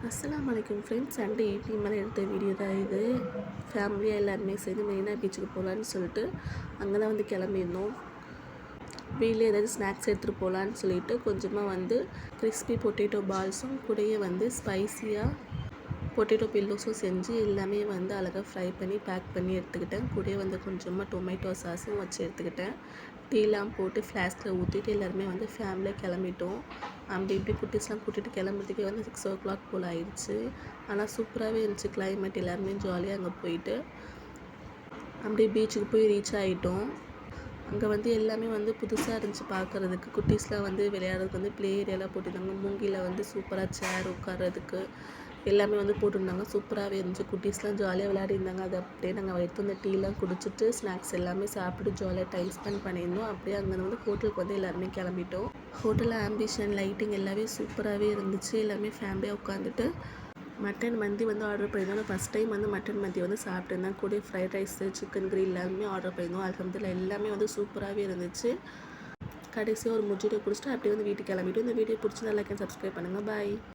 அஸ்ஸலாமு அலைக்கும் friends. Sunday evening மேலே எடுத்த வீடியோ தான் இது. ஃபேமிலியாக எல்லாருமே சேர்ந்து மெரினா பீச்சுக்கு போகலான்னு சொல்லிட்டு அங்கே தான் வந்து கிளம்பியிருந்தோம். வீட்டில் ஏதாவது ஸ்நாக்ஸ் எடுத்துகிட்டு போகலான்னு சொல்லிட்டு கொஞ்சமாக வந்து கிறிஸ்பி பொட்டேட்டோ பால்ஸும் கூடயே வந்து ஸ்பைஸியாக பொட்டேட்டோ பில்லோஸும் செஞ்சு எல்லாமே வந்து அழகாக ஃப்ரை பண்ணி பேக் பண்ணி எடுத்துக்கிட்டேன். கூடயே வந்து கொஞ்சமாக டொமேட்டோ சாஸும் வச்சு எடுத்துக்கிட்டேன். டீலாம் போட்டு ஃப்ளாஸ்கில் ஊற்றிட்டு எல்லாருமே வந்து ஃபேமிலியாக கிளம்பிட்டோம். அப்படி இப்படி குட்டீஸ்லாம் கூட்டிகிட்டு கிளம்புறதுக்கே வந்து 6 o'clock போல் ஆயிடுச்சு. ஆனால் சூப்பராகவே இருந்துச்சு கிளைமேட். எல்லாருமே ஜாலியாக அங்கே போயிட்டு அப்படியே பீச்சுக்கு போய் ரீச் ஆகிட்டோம். அங்கே வந்து எல்லாமே வந்து புதுசாக இருந்துச்சு பார்க்குறதுக்கு. குட்டீஸ்லாம் வந்து விளையாடுறதுக்கு வந்து ப்ளே ஏரியாலாம் போட்டிருந்தாங்க. மூங்கியில் வந்து சூப்பராக சேர் உட்கார்றதுக்கு எல்லாமே வந்து போட்டிருந்தாங்க. சூப்பராகவே இருந்துச்சு. குட்டீஸ்லாம் ஜாலியாக விளையாடிருந்தாங்க. அது அப்படியே நாங்கள் எடுத்து அந்த டீலாம் குடிச்சிட்டு ஸ்நாக்ஸ் எல்லாமே சாப்பிட்டு ஜாலியாக டைம் ஸ்பெண்ட் பண்ணியிருந்தோம். அப்படியே அங்கே வந்து ஹோட்டலுக்கு வந்து எல்லாருமே கிளம்பிட்டோம். ஹோட்டலில் ஆம்பிஷன் லைட்டிங் எல்லாமே சூப்பராகவே இருந்துச்சு. எல்லாமே ஃபேமிலியாக உட்காந்துட்டு மட்டன் மந்தி வந்து ஆர்டர் பண்ணியிருந்தோம். ஃபஸ்ட் டைம் வந்து மட்டன் மந்தி வந்து சாப்பிட்டுருந்தேன். கூட ஃப்ரைட் ரைஸு சிக்கன் கிரில் எல்லாமே ஆர்டர் பண்ணியிருந்தோம். அல்ஹம்துலில்லாஹ் எல்லாமே வந்து சூப்பராகவே இருந்துச்சு. கடைசியாக ஒரு முஜிரை குடிச்சிட்டு அப்படியே வந்து வீட்டுக்கு கிளம்பிட்டோம். இந்த வீடியோ பிடிச்சிருந்தா லைக் அண்ட் சப்ஸ்கிரைப் பண்ணுங்கள். பாய்.